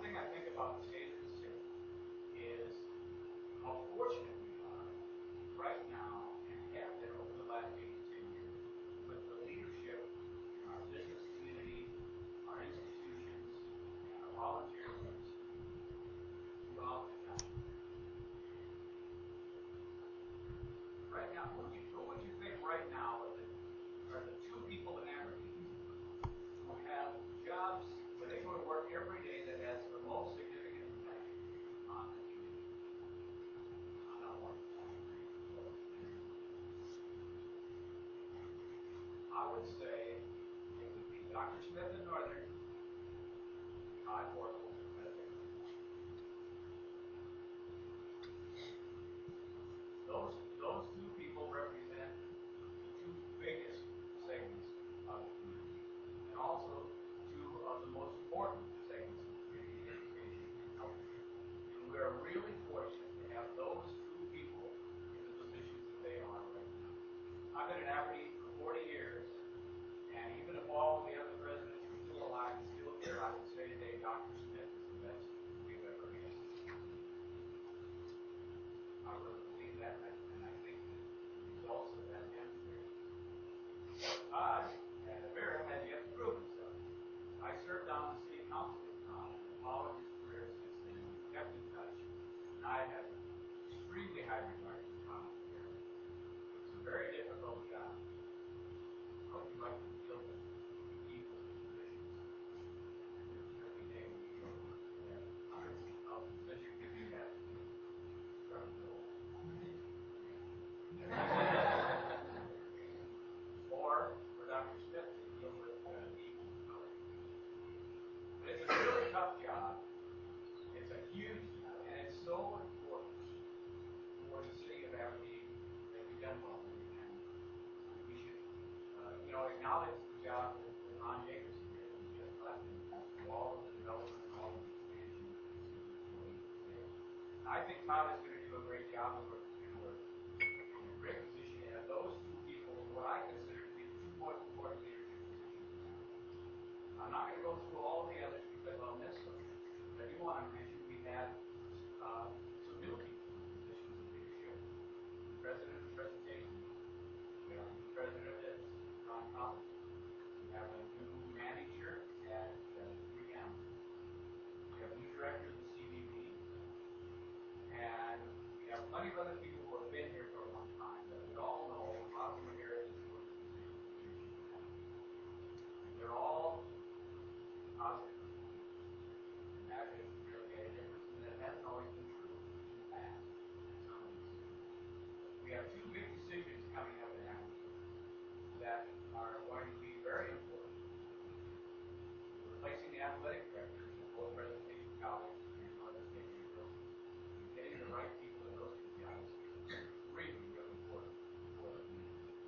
thing I think about the state of the city is how fortunate we are right now and have been over the last 8 to 10 years with the leadership in our business community, our institutions, and our volunteer groups throughout the county. Right now, who would you think right now are the two people in Aberdeen who have jobs where they go to work every day that has the most significant impact on the community? Not one. I would say it would be Dr. Smith in Northern, Todd Oracle at Aberdeen. Those two people represent the two biggest segments of the community, and also two of the most important segments of the community, education and healthcare. And we are really fortunate to have those two people in the positions that they are right now. I've been in Aberdeen for 40 years, and even if all the other presidents were still alive and still here, I would say today Dr. Smith is the best we've ever had. I really believe that, and I think that the results of that demonstrate. Todd has yet to prove himself. I served on the city council with Todd and followed his career since then. We kept in touch, and I have extremely high regard for Todd. It's a very difficult job. How would you like to deal with people in positions? Every day when you go to have hundreds of positions that you have to start to go. Or for Dr. Smith to deal with people of color. But it's a really tough job. It's a huge job, and it's so important for the city of Aberdeen that we've done well. And we should, acknowledge the job that Ron Jacobson did. He just left and through all of the development and all of the expansion. I think Todd is going to do a great job, and we're in a great position to have those two people in what I consider to be the two most important leadership positions. I'm not going to go through all the others because I'll miss them. But I do want to mention we had some new people in positions of leadership. The president of the presentation. We have a new president of this, Ron Collins. We have a new manager at 3M. We have a new director of the CBB. And we have plenty of other people who have been here for a long time that we all know. A lot of them are here at this organization. And they're all positive. And that has really made a difference, and that hasn't always been true in the past. We have two big decisions coming up in Aberdeen that are going to be very important. We're replacing the athletic directors at both Presentation College and Northern State University. And getting the right people in those two jobs is really, really important for the community.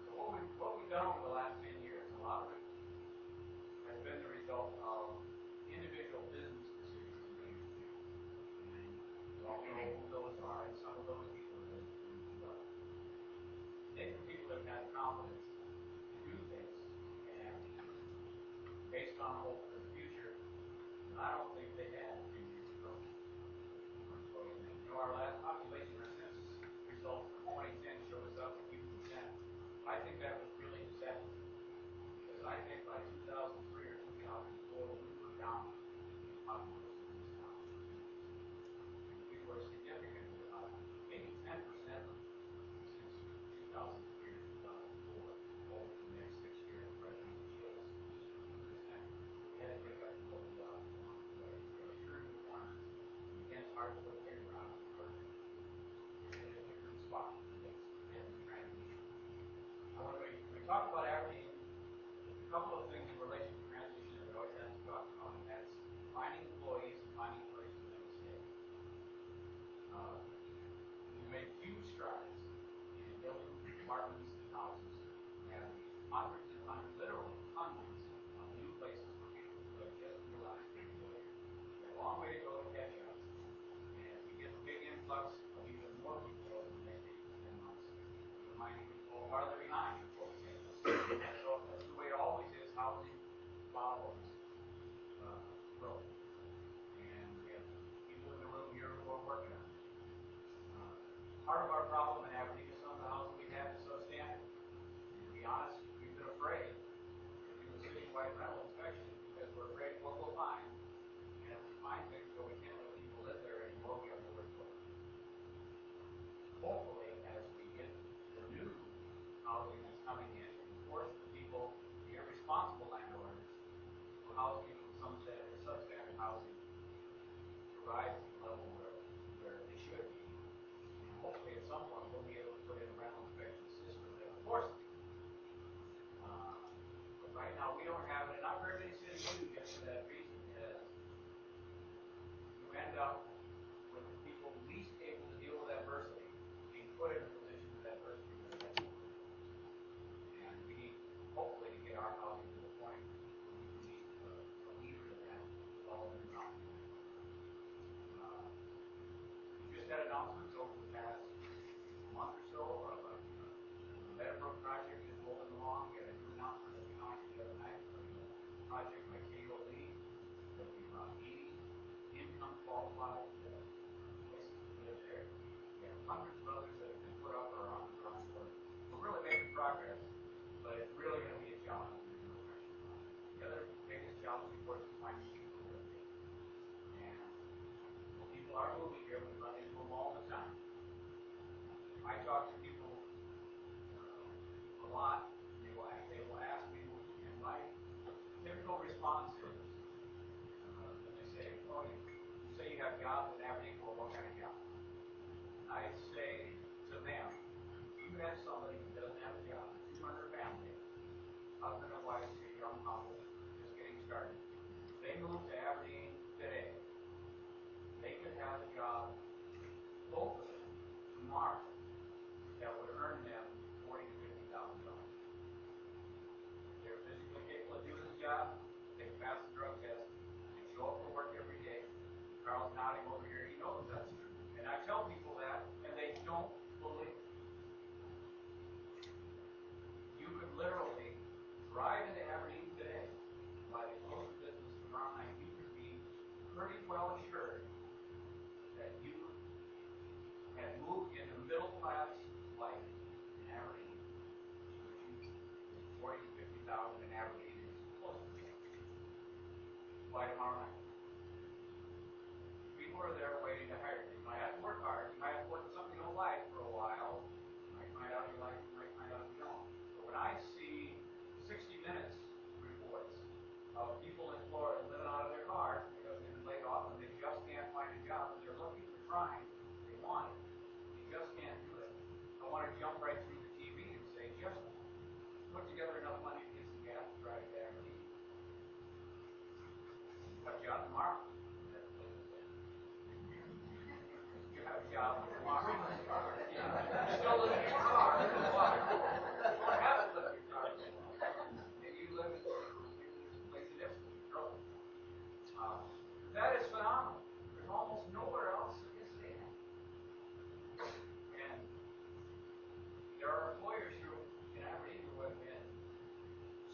So what we've done over the last 10 years, a lot of it has been the result of individual business decisions being made. And you all know who those are, and some of those people are really doing well. These are people that have had confidence to do things and based on hope for the future, and I don't think they had 10 years ago. Our last population, our census results from 2010 showed us up a few percent. I think that was really deceptive because I think by 2003 or 2004 we were down in population in this town. We were significantly up, maybe 10% since 2003 or 2004 over the next 6 years. President showed us just 2%. We had to pick up a little along the way. We're turning the corner. Again, it's hard to put a finger on it. We're in a different spot. It's transition. When we talk about Aberdeen, there's a couple of things in relation to transition that we always have to talk about, and that's finding employees and finding places for them to stay. We've made huge strides in building apartments and houses. We have hundreds and hundreds, literally hundreds of new places for people who have just realized they're employed. We have a long way to go to catch up. And if we get a big influx of even more people over the next 8 to 10 months, we might even fall farther behind before we catch up. So that's the way it always is. Housing follows growth. Part of our problem in Aberdeen is some of the housing we have is substandard. And to be honest, we've been afraid to do a citywide rental inspection because we're afraid of what we'll find. And if we find things where we can't let people live there anymore, we have nowhere to go. Hopefully, as we get the new housing that's coming in, and force the people, the irresponsible landowners, who house people in some substandard housing, to rise to the level where they should be. And hopefully, at some point, we'll be able to put in a rental inspection system that will force it. But right now, we don't have it, and not very many cities do, just for that reason, is you end up with the people least able to deal with adversity being put in a position of adversity where they have to work. And we need, hopefully, to get our housing to the point where we can be a leader in that with all of the housing. We just had announcements over the past month or so of the Meadowbrook project is rolling along. We had a new announcement that we announced the other night of the project by K.O. Lee. There'll be about 80 income qualified places to live there. We have hundreds of others that have been put up or are on the drawing board. We're really making progress, but it's really going to be a challenge. There's no question about it. The other biggest challenge, of course, is finding people to live here. And people are moving here. We run into them all the time. I talk to people a lot. They will ask me, and my typical response is, when they say, "Oh, you say you have jobs in Aberdeen, well, what kind of job?" I say to them, you have somebody who doesn't have a job, 200 family, husband and wife, a young couple, just getting started. They move to Aberdeen today. They could have a job, both of them, tomorrow, that would earn them $40,000 to $50,000. They're physically capable of doing the job. They pass the drug test. They show up for work every day. Carl's nodding over here. He knows that's true. And I tell people that, and they don't believe it. You could literally drive into Aberdeen today, by the close of business tomorrow night. You could be pretty well assured that you had moved into middle class life in Aberdeen, which is 40 to 50,000 in Aberdeen is close to that. By tomorrow night. People are there waiting to hire you. You might have to work hard. You might have to work with something you don't like for a while. You might find out you like it, you might find out you don't. But when I see 60 Minutes reports of people in Florida living out of their car because they've been laid off and they just can't find a job, and they're looking, they're trying, they want it, they just can't do it. I want to jump right through the TV and say, just put together enough money to get some gas to drive to Aberdeen. You have a job tomorrow. You have a job tomorrow. You still live in your car. Why? Or haven't lived in your car. Maybe you live in some place in Ipswich, Charlotte. That is phenomenal. There's almost nowhere else in this state. And there are employers who in Aberdeen who have been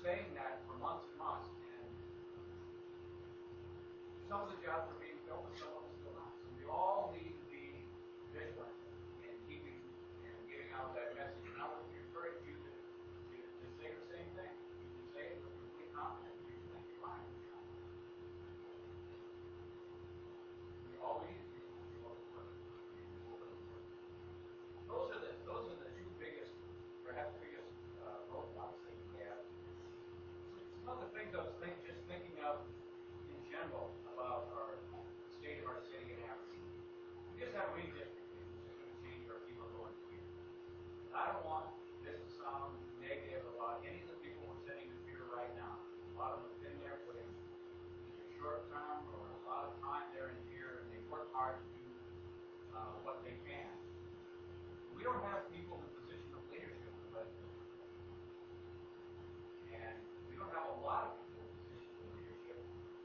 saying that for months and months. And some of the jobs are being filled, and some of them still not. So we all need to be vigilant in keeping and getting out that message. And I would encourage you to say the same thing. You can say it with complete confidence. You can think you're lying. All we need to do is go to work. Those are the two biggest, perhaps biggest roadblocks that we have. Some of the things I was thinking of in general about the state of our city and Aberdeen. We just have redistricting, which is going to change our people going here. And I don't want this to sound negative about any of the people we're sending to here right now. A lot of them have been there for either short term or a lot of time there in here, and they work hard to do what they can. We don't have people in position of leadership in the legislature. And we don't have a lot of people in position of leadership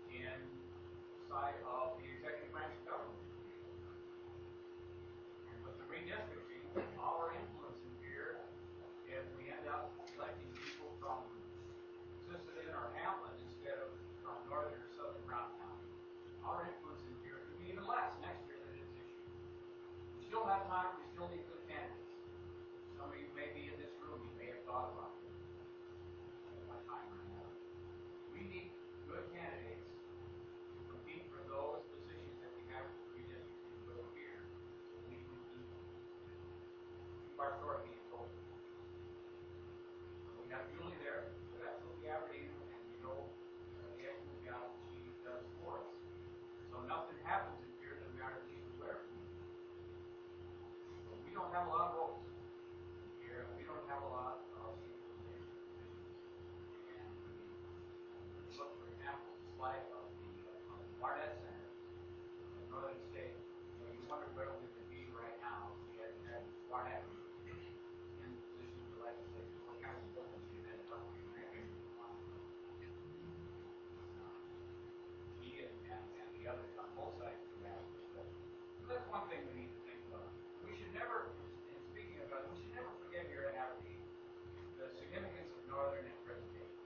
inside of the executive branch of government. And with the redistricting, our influence in here got Julie there, but absolutely Aberdeen, and you know the excellent job that she does for us. So nothing happens in here that we aren't aware of. But we don't have a lot of roads here, and we don't have a lot of stabilization positions. And when you look, for example, at the slide of the Barnett Center in northern state, you wonder where we would be right now if we had had Barnett in position for legislation. What kind of buildings we ended up with. He and the others on both sides of the map. So that's one thing we need to think about. We should never, in speaking about it, we should never forget here in Aberdeen the significance of northern and presentation.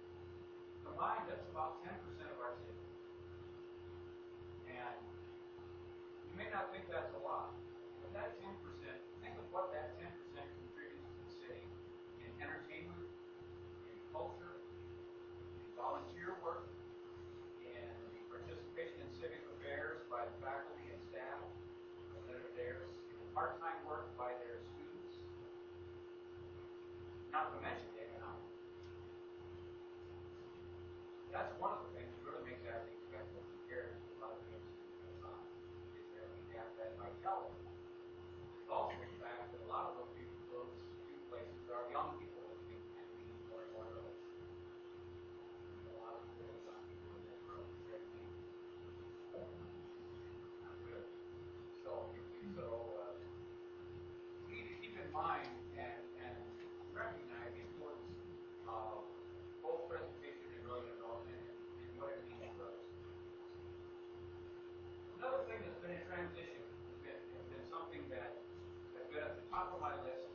Combined, that's about 10% of our city. And you may not think that's a lot, but that 10%, think of what that 10% contributes to the city in entertainment, in culture, in volunteer work, in the participation in civic affairs by the faculty and staff that are there, in part-time work by their students, not to mention the economic. That's one of the things that really makes Aberdeen special compared to a lot of things is that we have that vitality. It's also the fact that a lot of those people, those few places are young people living and we need more and more of those. A lot of really young people in that road. Not good. So we need to keep in mind and recognize the importance of both presentation and early development and what it means for us. Another thing that's been in transition has been something that has been at the top of my list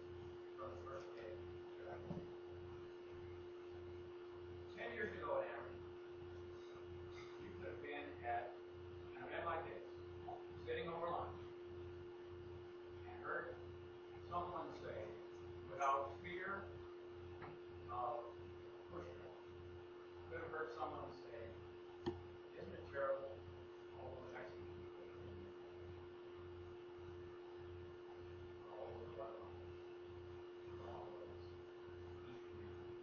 from the first day that I was. 10 years ago in Aberdeen, you could have been at an event like this, sitting over lunch, and heard someone say, without fear of pushback, could have heard someone say, isn't it terrible, all those Mexican people all over Guatemala, all those Eastern Europe.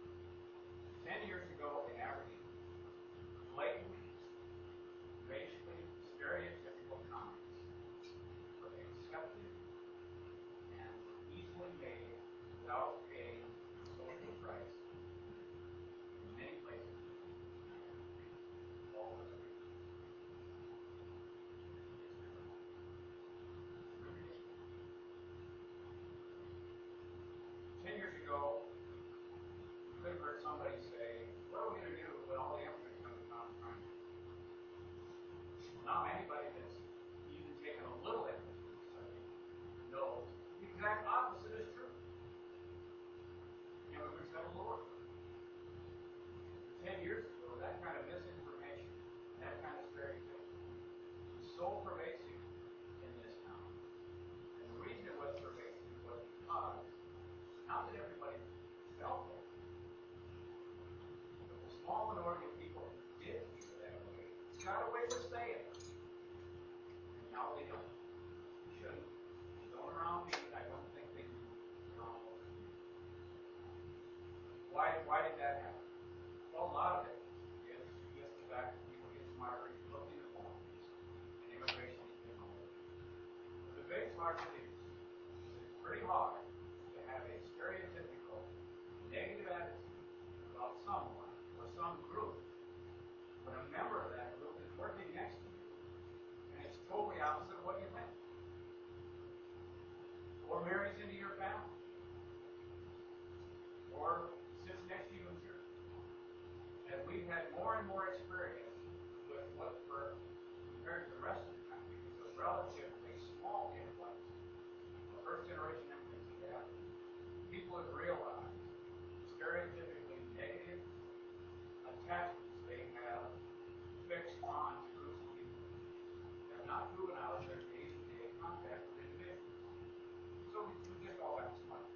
10 years ago in Aberdeen, blatant, racially stereotypical comments were accepted and were easily made without paying the social price in many places all over the country. 10 years ago, you could have heard somebody say, what are we going to do when all the immigrants come to town and find us? Now anybody that's even taken a little interest in the subject knows the exact opposite is true. Immigrants have a lower. 10 years ago, that kind of misinformation, that kind of stereotype was so pervasive in this town. And the reason it was pervasive was because not that everybody felt that, but the small minority of people who did feel that way got away with saying it. And now they don't. They shouldn't. They don't around me. I don't think they do around most people. Why did that happen? Well, a lot of it is just the fact that people get smarter and look into more things, and immigration has been more. But the big part of it is it's pretty hard to have a stereotypical negative attitude about someone or some group when a member of that group is working next to you and it's totally opposite of what you think. Or marries into your family. Or sits next to you in church. And we've had more and more experience with what, compared to the rest of the country, is a relatively small influx of first-generation immigrants to Aberdeen. People have realized stereotypically negative attachments they have fixed on to groups of people have not proven out in their day-to-day contact with individuals. So we just all got smart.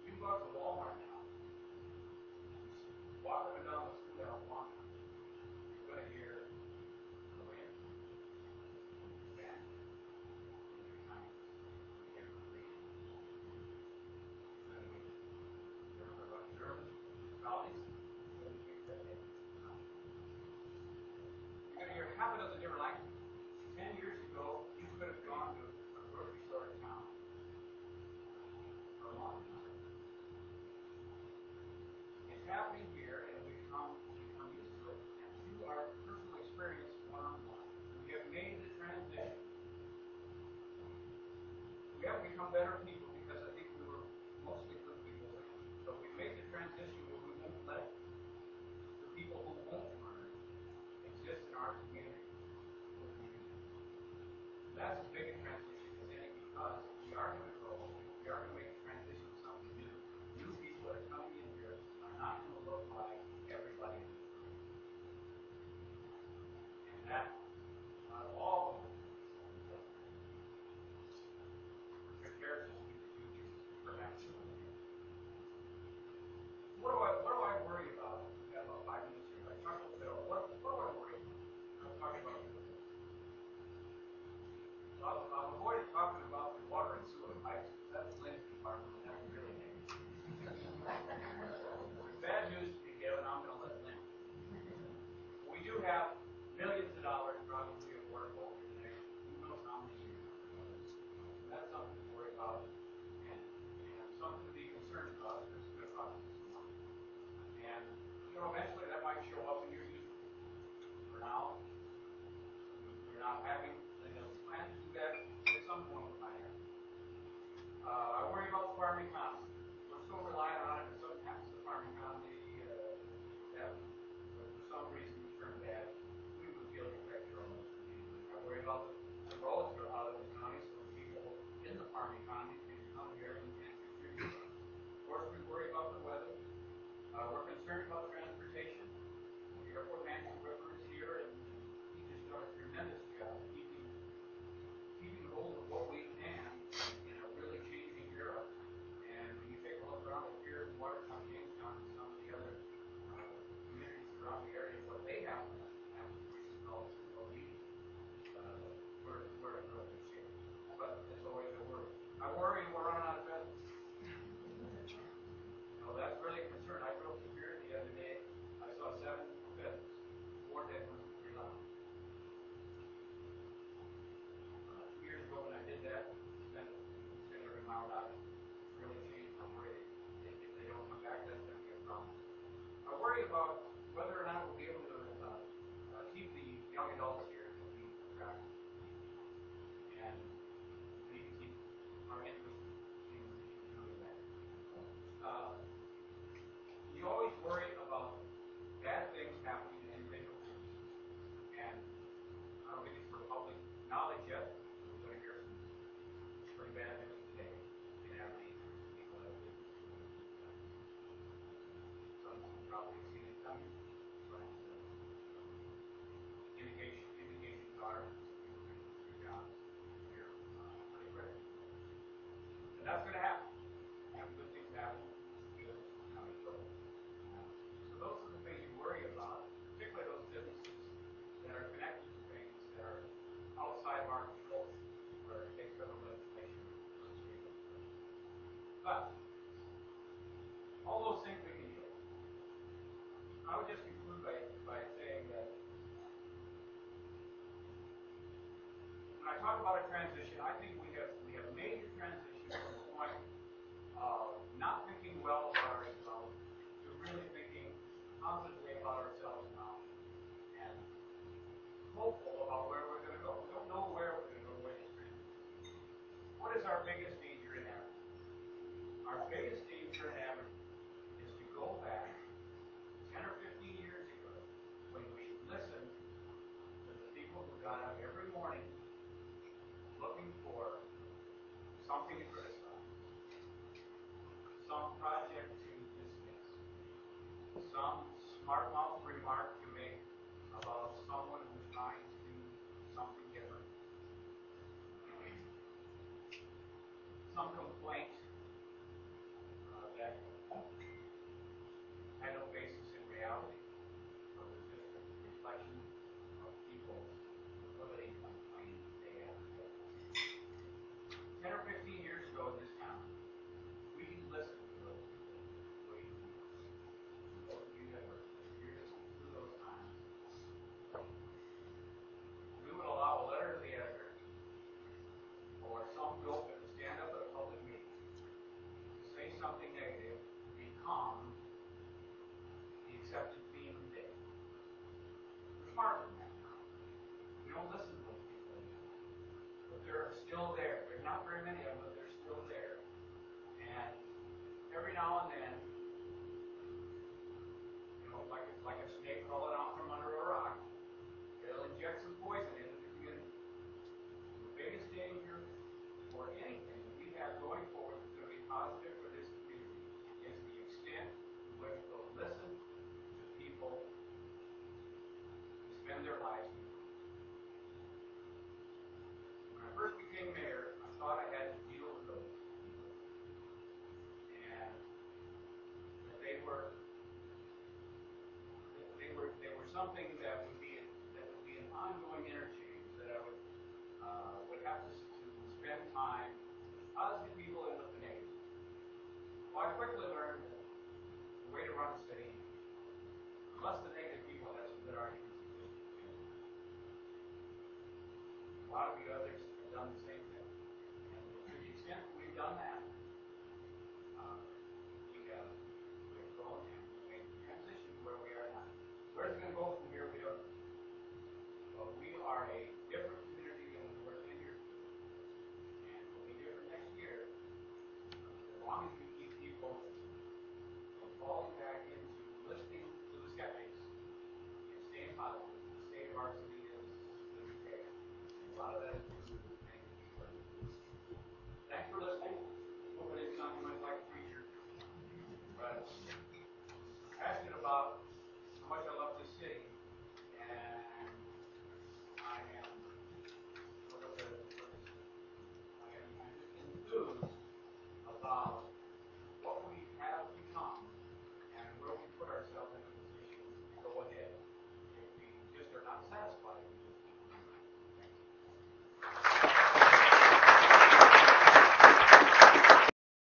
You go out to Walmart now, walk up and down the street out of Walmart, you're going to hear Korean, Spanish, Chinese, German, you're going to hear German about German. become better people because I think we were mostly good people. But we made the transition where we won't let the people who won't learn exist in our community. And that's as big a transition as any because we are going to grow, we are going to make a transition to something new. New people that are coming in here are not going to look like everybody in this room. And that, not all of them, prepares us for the future, perhaps. What do I worry about? We've got about 5 minutes here. I talked a little bit about what do I worry about? I'm talking about real estate. I'll avoid talking about the water and sewer pipes because that's Lynn's department and that's really me. Bad news to be given, I'm going to let Lynn. We do have millions of dollars probably of work over the next who knows how many years. And that's something to worry about and something to be concerned about because it's going to cost us some money. And eventually that might show up in your use. For now, we're not having plan to do that at some point with my hair. I worry about the farming economy. We're so reliant on it, and sometimes the farming economy that for some reason turned bad. We would feel the pressure on those immediately. I worry about the roads that are out of the county, so the people in the farming economy can come here and contribute. Of course, we worry about the weather. We're concerned about transportation. The airport manager Whipper is here, and he just done a tremendous job keeping hold of what we can in a really changing era. And when you take a look around the piers in Watertown, Jamestown, and some of the other communities around the area, what they have called we're in real good shape. But it's always a worry. I worry we're running out of pheasants. That's really a concern. I drove through here the other day. I saw 7 pheasants, 4 dead ones, 3 live. 2 years ago when I did that, spent every mile out. It's really changed my worry. If they don't come back, that's going to be a problem. I worry about whether or not we'll be able to keep the young adults here to be attractive. And we need to keep our interest in doing that. You always worry about bad things happening to individual businesses. And I don't think it's for public knowledge yet. We're going to hear some pretty bad news today in Aberdeen. People have businesses. Some probably have seen it coming, but indications are people can lose their jobs here pretty quick. And that's going to happen. Good things happen. Good county growth. So those are the things you worry about, particularly those businesses that are connected to things that are outside of our control, where it takes federal legislation or state legislation. But all those things we can deal with. I would just conclude by saying that when I talk about a transition, I think we have made the transition from the point of not thinking well about ourselves to really thinking positively about ourselves now and hopeful about where we're going to go. We don't know where we're going to go with this transition. What is our biggest danger in Aberdeen? Our biggest danger in Aberdeen is to go back 10 or 15 years ago when we listened to the people who got up every morning looking for something to criticize, some project to dismiss, some smart mouth remark to make about someone who's trying to do something different, some complaint that had no basis in reality, but was just a reflection of people's ability to complain day after day. 10 or 15 years ago in this town, we listened to those people. Those of you that were here through those times, we would allow a letter to the editor or some dope to stand up at a public meeting to say something negative to become the accepted theme of the day. We're smarter than that now. We don't listen to those people anymore. But they're still there. There's not very many of them, but they're still their lives deeply. When I first became mayor, I thought I had to deal with those people, and that they were something that would be an ongoing interchange that I would have to spend time with positive people and with the negative. Well, I quickly learned that the way to run a city, unless the negative people have some good arguments against it, a lot of you others have done the same thing. And to the extent that we've done that,